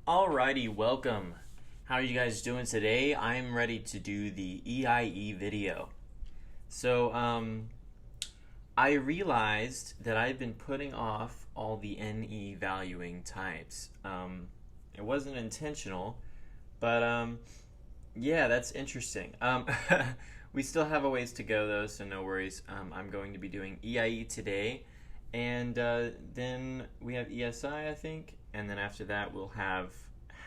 Alrighty, welcome. How are you guys doing today? I'm ready to do the EIE video. I realized that I've been putting off all the NE valuing types. It wasn't intentional, but yeah, that's interesting. We still have a ways to go though, so no worries. I'm going to be doing EIE today, and then we have ESI, I think, and then after that we'll have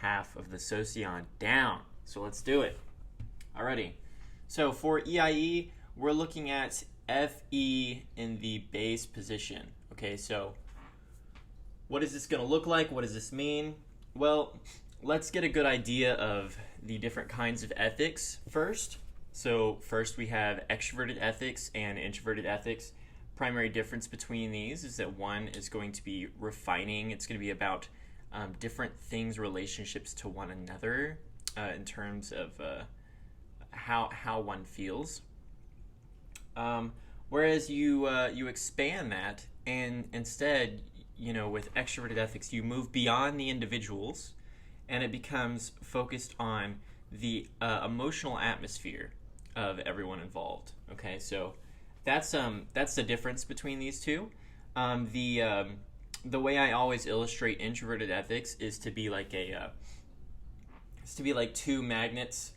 half of the Socion down. So let's do it. Alrighty. So for EIE, we're looking at FE in the base position. Okay, so what is this going to look like? What does this mean? Well, let's get a good idea of the different kinds of ethics first. So first we have extroverted ethics and introverted ethics. Primary difference between these is that one is going to be refining. It's going to be about different things, relationships to one another in terms of how one feels. Whereas you expand that, and instead, with extroverted ethics, you move beyond the individuals, and it becomes focused on the emotional atmosphere of everyone involved. Okay, so that's the difference between these two. The way I always illustrate introverted ethics is to be like two magnets,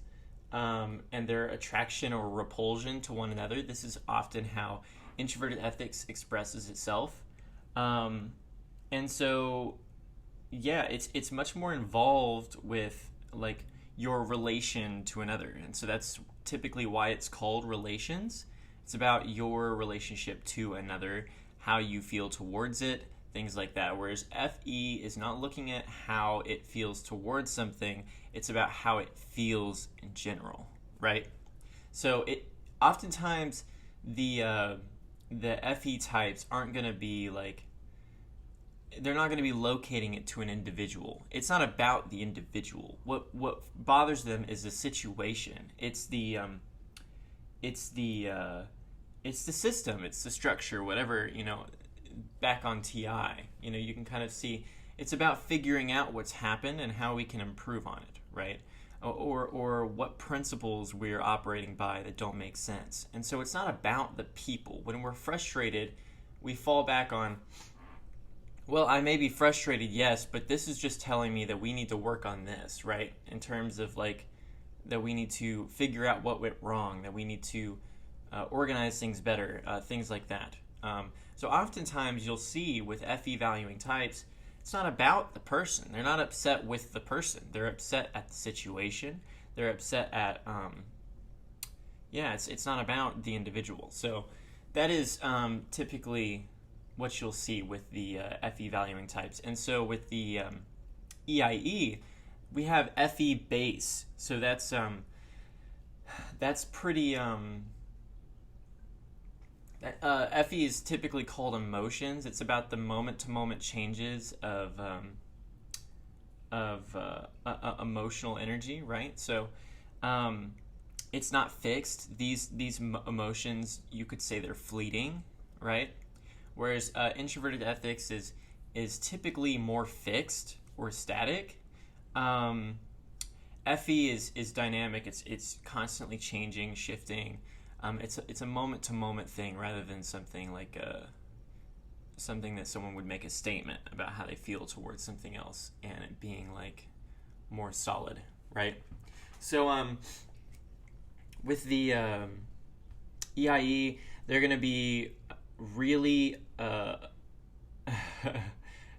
and their attraction or repulsion to one another. This is often how introverted ethics expresses itself, and so yeah, it's much more involved with like your relation to another, and so that's typically why it's called relations. It's about your relationship to another, how you feel towards it, things like that. Whereas FE is not looking at how it feels towards something, it's about how it feels in general, right? So it oftentimes the FE types aren't going to be like, they're not going to be locating it to an individual. It's not about the individual. What bothers them is the situation. It's the system, it's the structure, whatever, back on TI, you can kind of see it's about figuring out what's happened and how we can improve on it, right? Or what principles we're operating by that don't make sense. And so it's not about the people. When we're frustrated, we fall back on, well, I may be frustrated, yes, but this is just telling me that we need to work on this, right? In terms of like that we need to figure out what went wrong, that we need to organize things better, things like that. So oftentimes you'll see with FE valuing types, it's not about the person. They're not upset with the person. They're upset at the situation. They're upset at, it's not about the individual. So that is typically what you'll see with the FE valuing types. And so with the EIE, we have FE base. So that's pretty... FE is typically called emotions. It's about the moment-to-moment changes of emotional energy, right? So it's not fixed. These emotions, you could say they're fleeting, right? Whereas introverted ethics is typically more fixed or static. FE is dynamic. It's constantly changing, shifting. It's a moment-to-moment thing rather than something like something that someone would make a statement about how they feel towards something else and it being like more solid, right? So with the EIE, they're going to be really how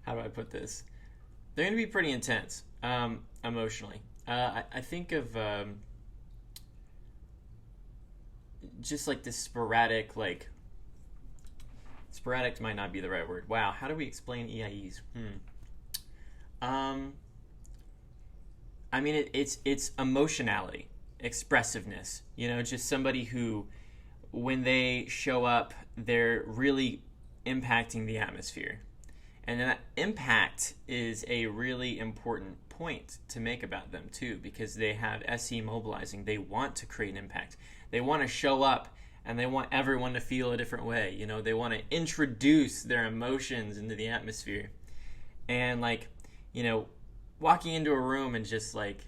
do I put this? They're going to be pretty intense emotionally. I think of just like this sporadic might not be the right word. Wow, how do we explain EIEs? I mean, it's emotionality, expressiveness, just somebody who, when they show up, they're really impacting the atmosphere. And that impact is a really important point to make about them too, because they have SE mobilizing. They want to create an impact. They want to show up and they want everyone to feel a different way. They want to introduce their emotions into the atmosphere. And walking into a room and just like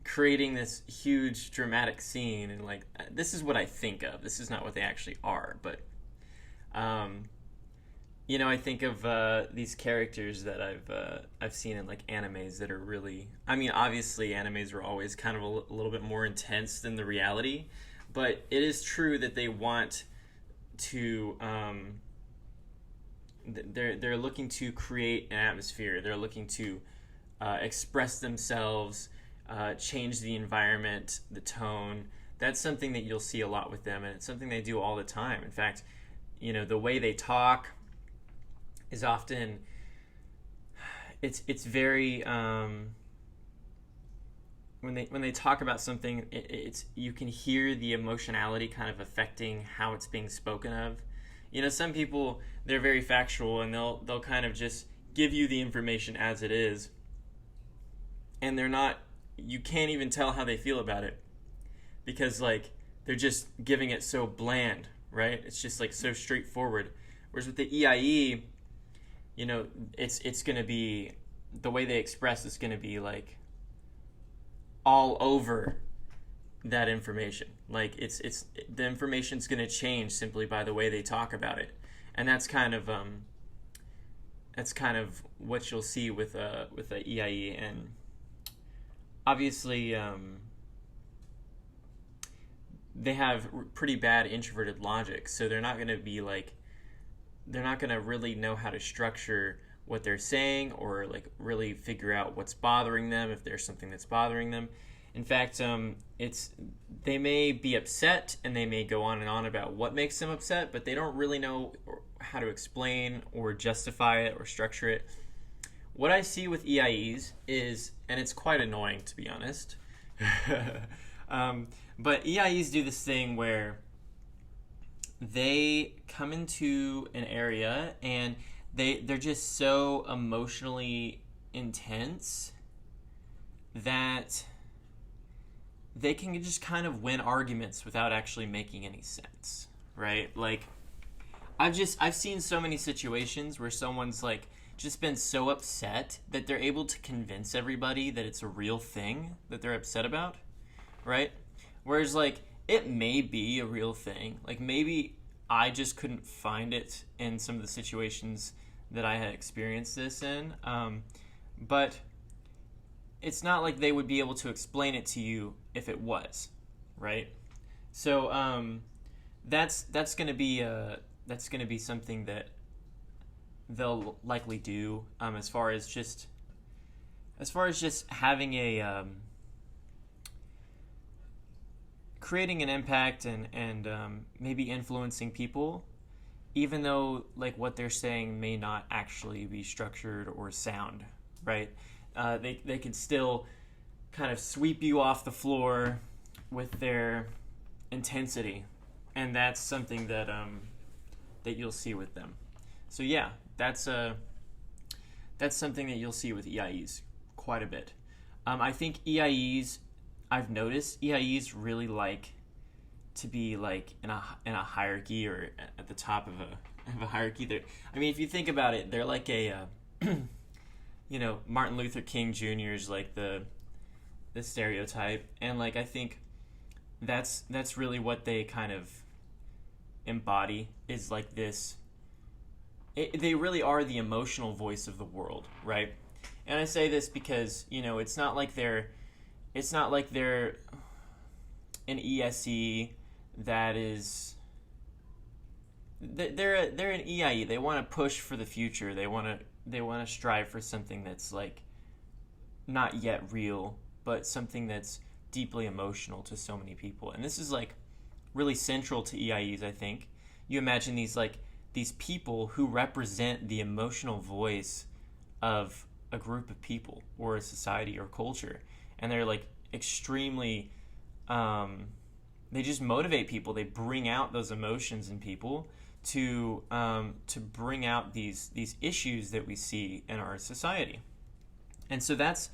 creating this huge dramatic scene, and like this is what I think of. This is not what they actually are, but um, I think of these characters that I've seen in like animes that are really. I mean, obviously, animes were always kind of a little bit more intense than the reality, but it is true that they want to. They're looking to create an atmosphere. They're looking to express themselves, change the environment, the tone. That's something that you'll see a lot with them, and it's something they do all the time. In fact, the way they talk is often it's very when they talk about something, it's you can hear the emotionality kind of affecting how it's being spoken of. Some people, they're very factual, and they'll kind of just give you the information as it is, and you can't even tell how they feel about it, because like they're just giving it so bland, right? It's just like so straightforward. Whereas with the EIE, it's going to be, the way they express is going to be like all over that information. Like it's the information's going to change simply by the way they talk about it, and that's kind of what you'll see with the EIE. And obviously they have pretty bad introverted logic, so they're not going to really know how to structure what they're saying, or like really figure out what's bothering them, if there's something that's bothering them. In fact, they may be upset, and they may go on and on about what makes them upset, but they don't really know how to explain or justify it or structure it. What I see with EIEs is, and it's quite annoying to be honest, but EIEs do this thing where they come into an area and they're just so emotionally intense that they can just kind of win arguments without actually making any sense, right? Like I've seen so many situations where someone's like just been so upset that they're able to convince everybody that it's a real thing that they're upset about, right? Whereas like it may be a real thing. Like maybe I just couldn't find it in some of the situations that I had experienced this in, but it's not like they would be able to explain it to you if it was, right? So that's going to be something that they'll likely do, as far as just having a creating an impact and maybe influencing people, even though like what they're saying may not actually be structured or sound, right? They can still kind of sweep you off the floor with their intensity, and that's something that you'll see with them. So yeah, that's something that you'll see with EIEs quite a bit. I think I've noticed EIEs really like to be like in a hierarchy, or at the top of a hierarchy. I mean, if you think about it, they're like a Martin Luther King Jr. is like the stereotype, and like I think that's really what they kind of embody, is like this. They really are the emotional voice of the world, right? And I say this because it's not like they're an ESE that is. They're an EIE. They want to push for the future. They want to strive for something that's like not yet real, but something that's deeply emotional to so many people. And this is like really central to EIEs, I think. You imagine these people who represent the emotional voice of a group of people or a society or culture, and they're like extremely they just motivate people. They bring out those emotions in people to bring out these issues that we see in our society. And so that's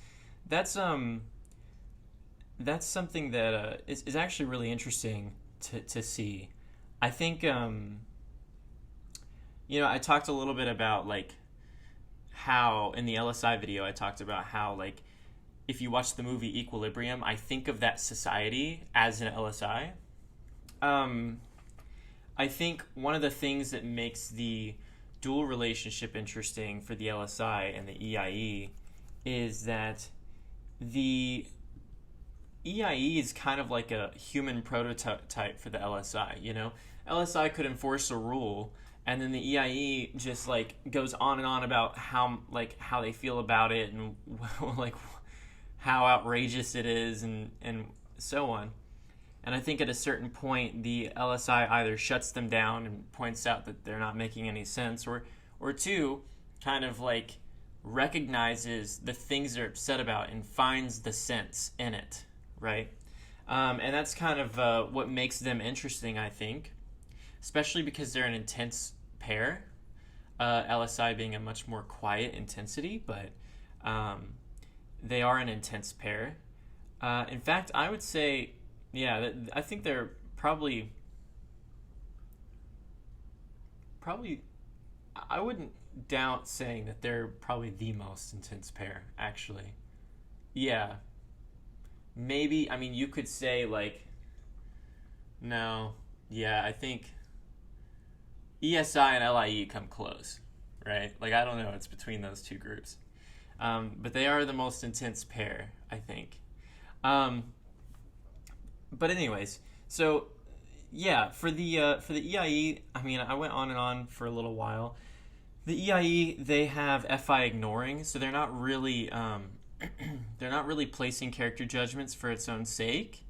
something that is actually really interesting to see. I think I talked a little bit about like how in the LSI video I talked about how like if you watch the movie Equilibrium, I think of that society as an LSI. I think one of the things that makes the dual relationship interesting for the LSI and the EIE is that the EIE is kind of like a human prototype for the LSI, you know? LSI could enforce a rule, and then the EIE just like goes on and on about how they feel about it and like how outrageous it is and so on. And I think at a certain point, the LSI either shuts them down and points out that they're not making any sense, or two, kind of like recognizes the things they're upset about and finds the sense in it, right? And that's kind of what makes them interesting, I think, especially because they're an intense pair. LSI being a much more quiet intensity, but they are an intense pair. In fact, I would say, yeah, I think they're probably, I wouldn't doubt saying that they're probably the most intense pair, actually. Yeah. Maybe, I mean, you could say, like, no, yeah, I think ESI and LIE come close, right? Like, I don't know, it's between those two groups. But they are the most intense pair, I think. But anyways, so yeah, for the EIE, I mean, I went on and on for a little while. The EIE, they have FI ignoring, so they're not really placing character judgments for its own sake.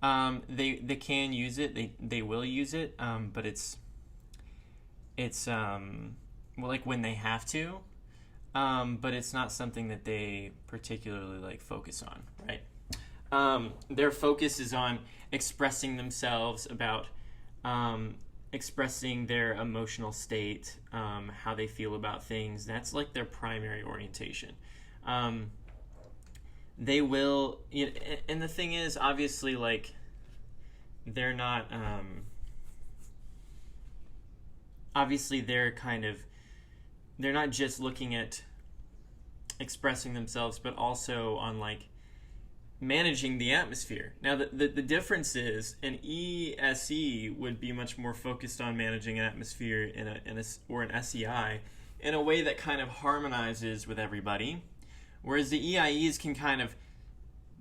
They can use it, they will use it, but it's well, like when they have to, but it's not something that they particularly like focus on, right? Their focus is on expressing themselves, about expressing their emotional state, how they feel about things. That's like their primary orientation. They will, you know, and the thing is, obviously, like, they're not, obviously they're not just looking at expressing themselves, but also on, like, managing the atmosphere. Now, the difference is an ESE would be much more focused on managing an atmosphere or an SEI in a way that kind of harmonizes with everybody, whereas the EIEs can kind of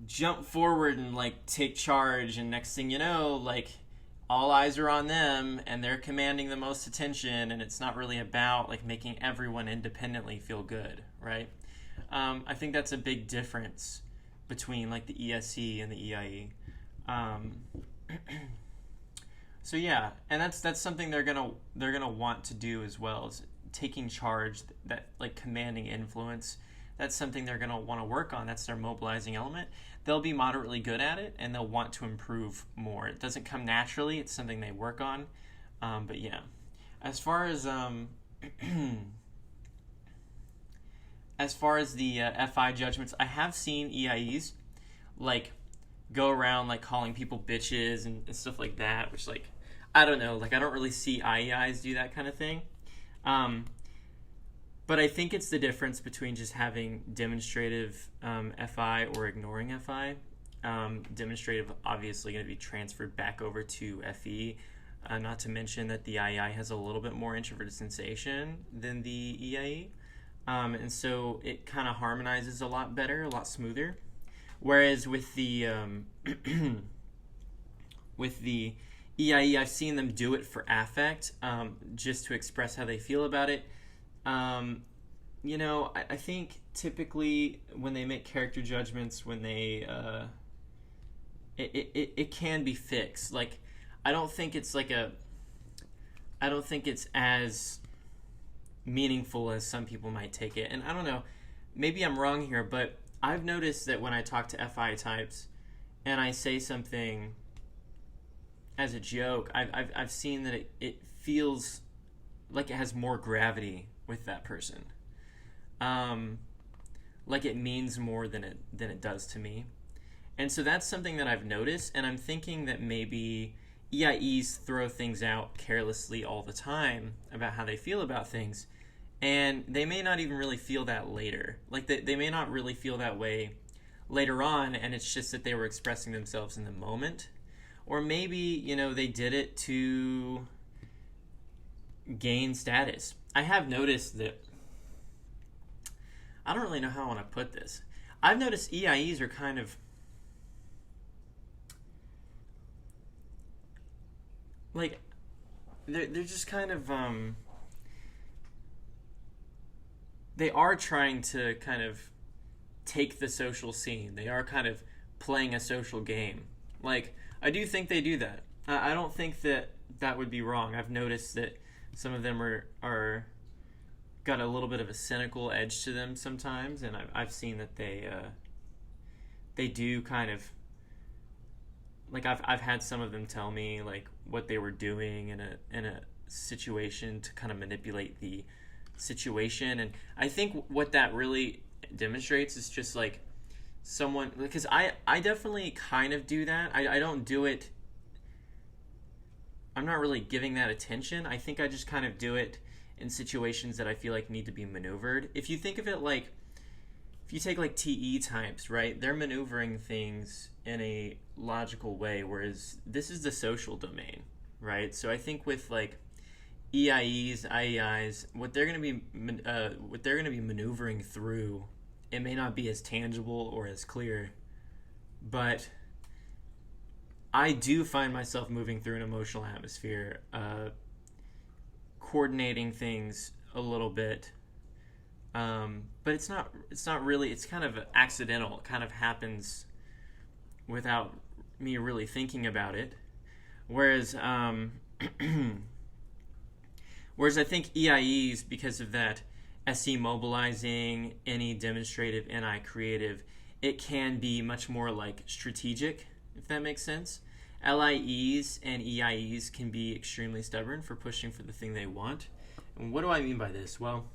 jump forward and like take charge, and next thing you know, like all eyes are on them and they're commanding the most attention, and it's not really about like making everyone independently feel good, right? I think that's a big difference between like the ESE and the EIE. So yeah, and that's something they're gonna want to do as well, is taking charge, that like commanding influence. That's something they're gonna want to work on. That's their mobilizing element. They'll be moderately good at it, and they'll want to improve more. It doesn't come naturally. It's something they work on. But yeah, as far as the FI judgments, I have seen EIEs like go around like calling people bitches and stuff like that, which, like, I don't know, like I don't really see IEIs do that kind of thing. But I think it's the difference between just having demonstrative FI or ignoring FI. Demonstrative obviously going to be transferred back over to FE. Not to mention that the IEI has a little bit more introverted sensation than the EIE. And so it kind of harmonizes a lot better, a lot smoother. Whereas with the EIE, I've seen them do it for affect, just to express how they feel about it. You know, I think typically when they make character judgments, when they it can be fixed. Like, I don't think it's as meaningful as some people might take it. And I don't know, maybe I'm wrong here, but I've noticed that when I talk to FI types and I say something as a joke, I've seen that it feels like it has more gravity with that person. Like it means more than it does to me. And so that's something that I've noticed, and I'm thinking that maybe EIEs throw things out carelessly all the time about how they feel about things, and they may not even really feel that later. Like they may not really feel that way later on, and it's just that they were expressing themselves in the moment. Or maybe, they did it to gain status. I have noticed that, I don't really know how I want to put this. I've noticed EIEs are kind of like, they're just kind of they are trying to kind of take the social scene. They are kind of playing a social game. Like, I do think they do that. I don't think that would be wrong. I've noticed that some of them are got a little bit of a cynical edge to them sometimes, and I've seen that they do kind of, like, I've had some of them tell me like what they were doing in a situation to kind of manipulate the situation. And I think what that really demonstrates is just like someone, because I definitely kind of do that. I don't do it, I'm not really giving that attention. I think I just kind of do it in situations that I feel like need to be maneuvered. If you think of it like, if you take like TE types, right, they're maneuvering things in a logical way, whereas this is the social domain, right? So I think with like EIEs, IEIs, what they're going to be maneuvering through, it may not be as tangible or as clear, but I do find myself moving through an emotional atmosphere, coordinating things a little bit, but it's not really, it's kind of accidental. It kind of happens without me really thinking about it. Whereas I think EIEs, because of that SE mobilizing, NE demonstrative, NI creative, it can be much more like strategic, if that makes sense. LIEs and EIEs can be extremely stubborn for pushing for the thing they want. And what do I mean by this? Well,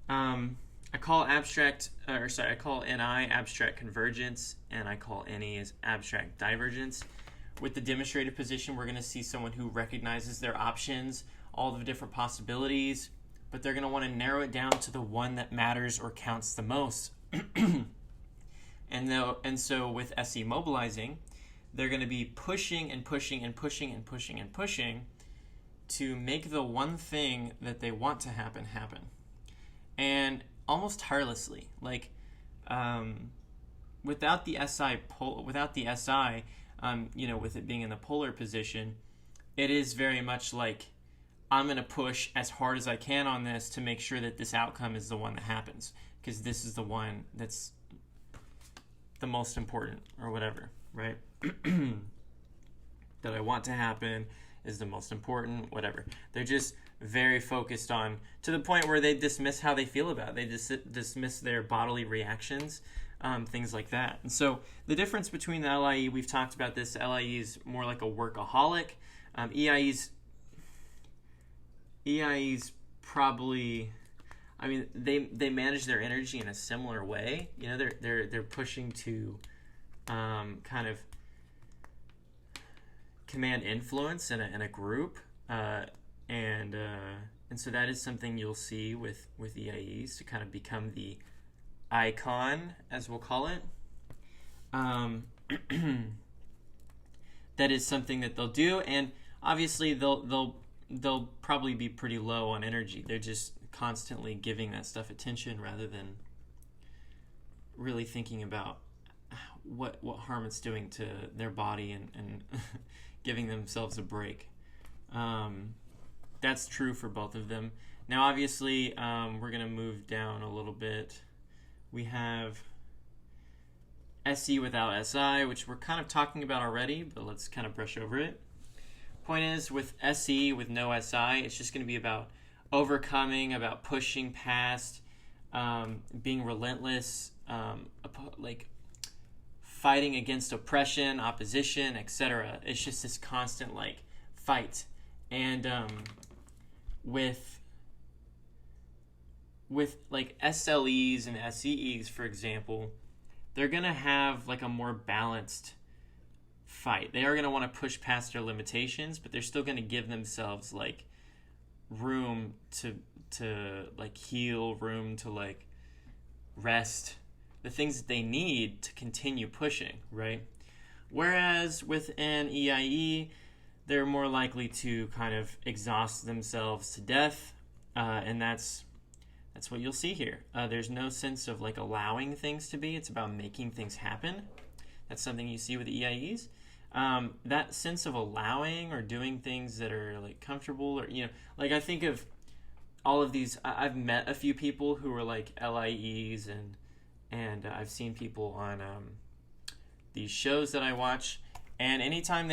I call NI abstract convergence, and I call NE as abstract divergence. With the demonstrative position, we're going to see someone who recognizes their options, all the different possibilities, but they're going to want to narrow it down to the one that matters or counts the most. And so with SE mobilizing, they're going to be pushing and pushing and pushing and pushing and pushing to make the one thing that they want to happen. And almost tirelessly, like without the SI, with it being in the polar position, it is very much like, I'm going to push as hard as I can on this to make sure that this outcome is the one that happens, because this is the one that's the most important, or whatever, right? That I want to happen is the most important, whatever. They're just very focused on, to the point where they dismiss how they feel about it. They dismiss their bodily reactions, things like that. And so the difference between the LIE, we've talked about this, LIE is more like a workaholic. EIEs probably, I mean, they manage their energy in a similar way. They're pushing to kind of command influence in a group, and so that is something you'll see with EIEs, to kind of become the icon, as we'll call it. That is something that they'll do, and obviously they'll probably be pretty low on energy. They're just constantly giving that stuff attention rather than really thinking about what harm it's doing to their body and giving themselves a break. That's true for both of them. Now, obviously, we're going to move down a little bit. We have SE without SI, which we're kind of talking about already, but let's kind of brush over it. Point is, with SE with no SI, it's just going to be about overcoming, about pushing past, being relentless, like fighting against oppression, opposition, etc. It's just this constant like fight. And with like SLEs and SEEs, for example, they're going to have like a more balanced fight. They are going to want to push past their limitations, but they're still going to give themselves like room to like heal, room to like rest, the things that they need to continue pushing, right? Whereas with an EIE, they're more likely to kind of exhaust themselves to death, and that's what you'll see here. There's no sense of like allowing things to be. It's about making things happen. That's something you see with EIEs. That sense of allowing or doing things that are like comfortable, or like I think of all of these. I've met a few people who were like LIEs, and I've seen people on these shows that I watch, and anytime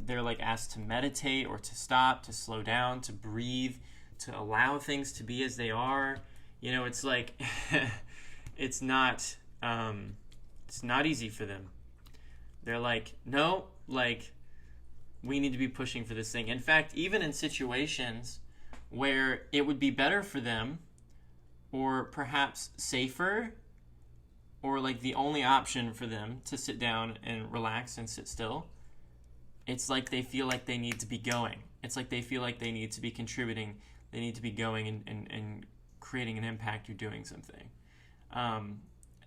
they're like asked to meditate or to stop, to slow down, to breathe, to allow things to be as they are. It's like it's not easy for them. They're like, no, like we need to be pushing for this thing. In fact, even in situations where it would be better for them, or perhaps safer, or like the only option for them to sit down and relax and sit still, it's like they feel like they need to be going. It's like they feel like they need to be contributing. They need to be going and creating an impact or doing something.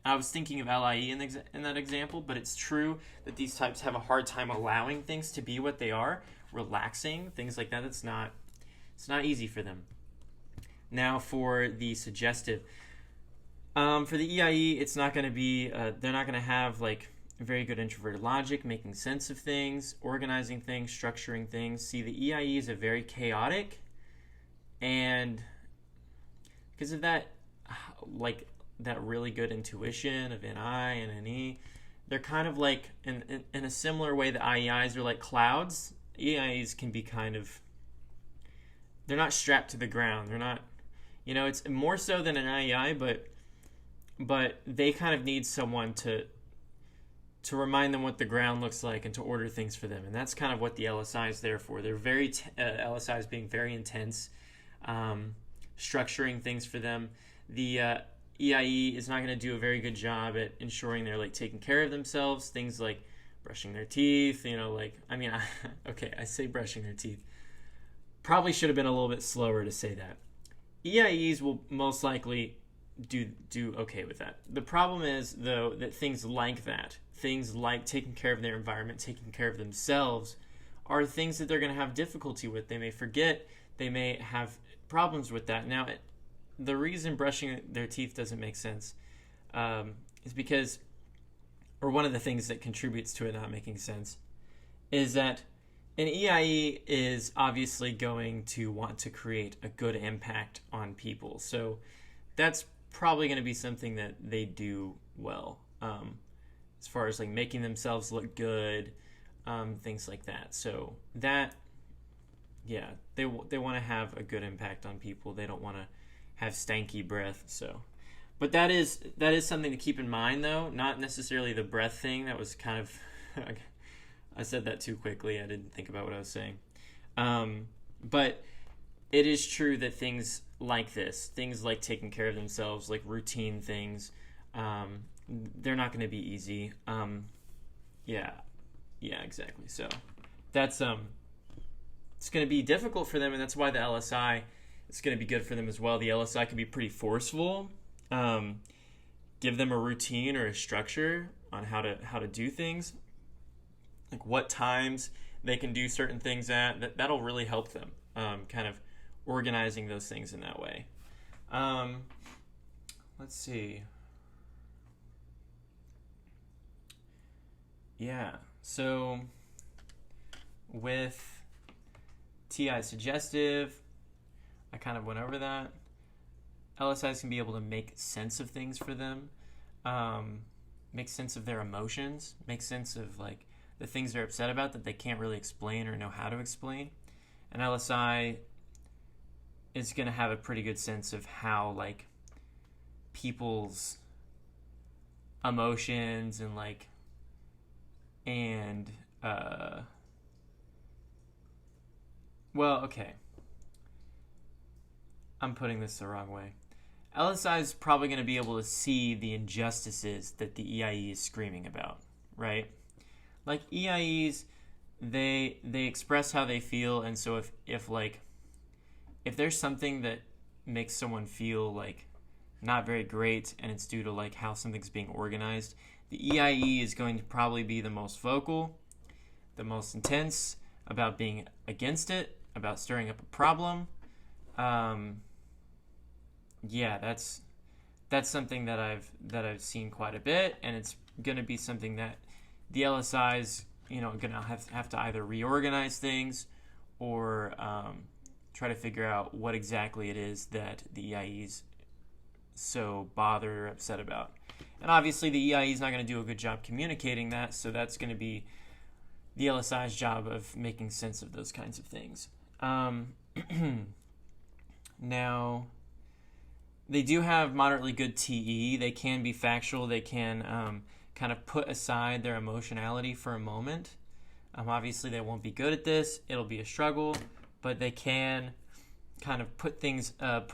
I was thinking of LIE in that example, but it's true that these types have a hard time allowing things to be what they are, relaxing, things like that. It's not easy for them. Now for the suggestive. For the EIE, it's not going to be, they're not going to have like very good introverted logic, making sense of things, organizing things, structuring things. See, the EIE is a very chaotic, and because of that, like that really good intuition of an I and an E, they're kind of like, in a similar way that IEIs are like clouds, EIEs can be kind of, they're not strapped to the ground. They're not, it's more so than an IEI, but they kind of need someone to remind them what the ground looks like and to order things for them. And that's kind of what the LSI is there for. They're very, LSI is being very intense, structuring things for them. The EIE is not going to do a very good job at ensuring they're like taking care of themselves. Things like brushing their teeth, I say brushing their teeth. Probably should have been a little bit slower to say that. EIEs will most likely do okay with that. The problem is, though, that things like taking care of their environment, taking care of themselves, are things that they're going to have difficulty with. They may forget. They may have problems with that. Now, the reason brushing their teeth doesn't make sense is because, or one of the things that contributes to it not making sense, is that an EIE is obviously going to want to create a good impact on people. So that's probably going to be something that they do well, as far as like making themselves look good, things like that. So that, yeah, they want to have a good impact on people. They don't want to have stanky breath. So, but that is something to keep in mind, though. Not necessarily the breath thing. That was kind of I said that too quickly. I didn't think about what I was saying. But it is true that things like this, things like taking care of themselves, like routine things, they're not going to be easy. Yeah, exactly. So that's it's going to be difficult for them, and that's why the LSI is going to be good for them as well. The LSI can be pretty forceful. Give them a routine or a structure on how to do things, like what times they can do certain things at. That'll really help them, kind of organizing those things in that way. Let's see. Yeah, so with TI suggestive, I kind of went over that. LSIs can be able to make sense of things for them, make sense of their emotions, make sense of like the things they're upset about that they can't really explain or know how to explain. An LSI is going to have a pretty good sense of how like people's emotions and I'm putting this the wrong way. LSI is probably going to be able to see the injustices that the EIE is screaming about, right? Like EIEs, they express how they feel, and so if there's something that makes someone feel like not very great, and it's due to like how something's being organized. The EIE is going to probably be the most vocal, the most intense about being against it, about stirring up a problem. Yeah, that's something that I've seen quite a bit, and it's going to be something that the LSI is going to have to either reorganize things or try to figure out what exactly it is that the EIE is so bothered or upset about. And obviously the EIE is not going to do a good job communicating that, so that's going to be the LSI's job of making sense of those kinds of things. Now, they do have moderately good TE. They can be factual. They can kind of put aside their emotionality for a moment. Obviously, they won't be good at this. It'll be a struggle, but they can kind of put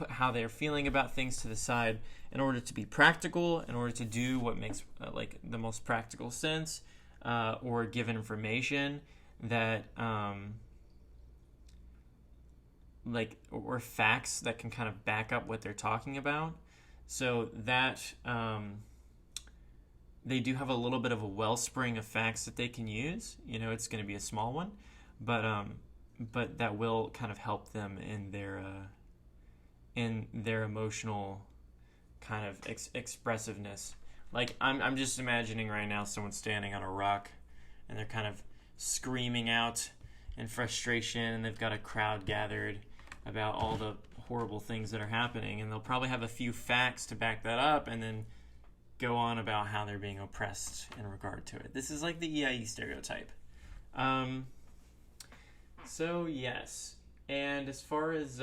how they're feeling about things to the side in order to be practical, in order to do what makes like the most practical sense, or give information that or facts that can kind of back up what they're talking about. So that they do have a little bit of a wellspring of facts that they can use. It's going to be a small one, but that will kind of help them in their emotional kind of expressiveness. Like I'm just imagining right now someone standing on a rock and they're kind of screaming out in frustration, and they've got a crowd gathered about all the horrible things that are happening, and they'll probably have a few facts to back that up and then go on about how they're being oppressed in regard to it. This is like the EIE stereotype. So yes, and as far as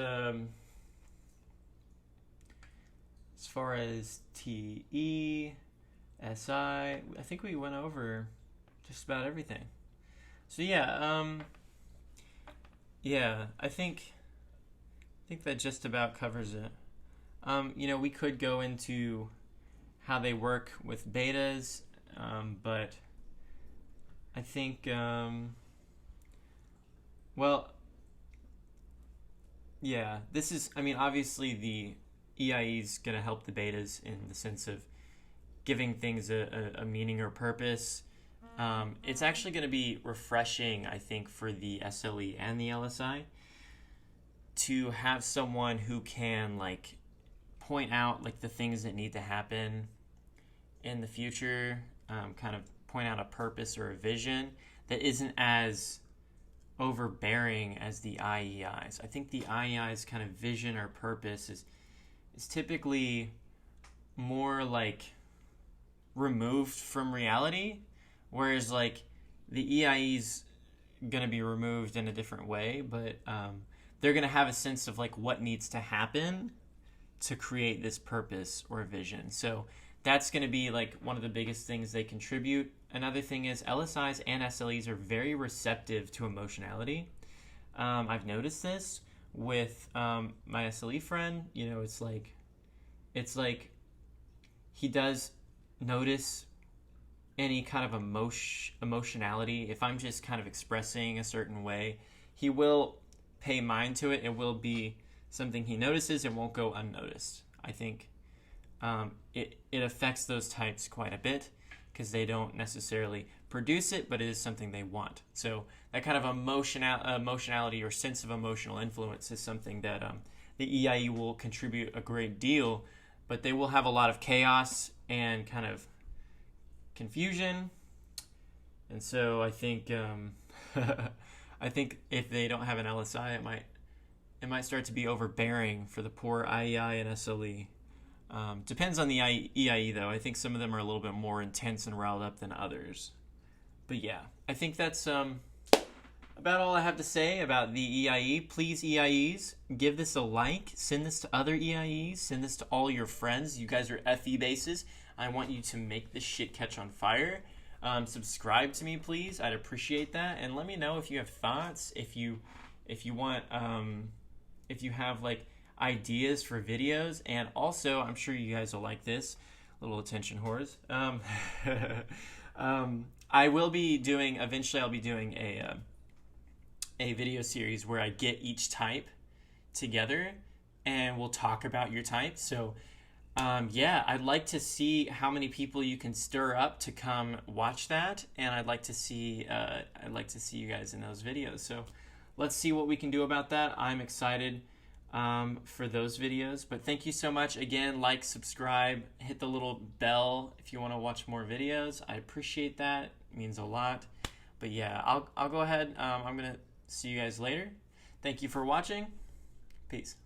TE, SI, I think we went over just about everything. So yeah, I think that just about covers it. We could go into how they work with betas, but I think, this is, obviously the EIE is going to help the betas in the sense of giving things a meaning or purpose. It's actually going to be refreshing, I think, for the SLE and the LSI to have someone who can point out the things that need to happen in the future, kind of point out a purpose or a vision that isn't as overbearing as the IEIs. I think the IEIs kind of vision or purpose is typically more removed from reality, whereas the EIE's going to be removed in a different way, but they're going to have a sense of what needs to happen to create this purpose or vision. So that's going to be one of the biggest things they contribute. Another thing is LSIs and SLEs are very receptive to emotionality. I've noticed this with my SLE friend. It's like he does notice any kind of emotionality. If I'm just kind of expressing a certain way, he will pay mind to it. It will be something he notices. It won't go unnoticed. I think it affects those types quite a bit because they don't necessarily produce it, but it is something they want. So that kind of emotionality or sense of emotional influence is something that the EIE will contribute a great deal, but they will have a lot of chaos and kind of confusion. And so I think I think if they don't have an LSI, it might start to be overbearing for the poor IEI and SLE. Depends on the EIE though. I think some of them are a little bit more intense and riled up than others. But yeah, I think that's about all I have to say about the EIE. Please, EIEs, give this a like. Send this to other EIEs. Send this to all your friends. You guys are FE bases. I want you to make this shit catch on fire. Subscribe to me, please. I'd appreciate that. And let me know if you have thoughts. If you want, if you have ideas for videos. And also, I'm sure you guys will like this. Little attention whores. I will be doing, eventually I'll be doing a video series where I get each type together and we'll talk about your type. So Yeah, I'd like to see how many people you can stir up to come watch that, and I'd like to see you guys in those videos. So let's see what we can do about that. I'm excited for those videos. But thank you so much again. Like, subscribe, hit the little bell if you want to watch more videos. I appreciate that. It means a lot. But yeah, I'll go ahead. I'm gonna see you guys later. Thank you for watching. Peace.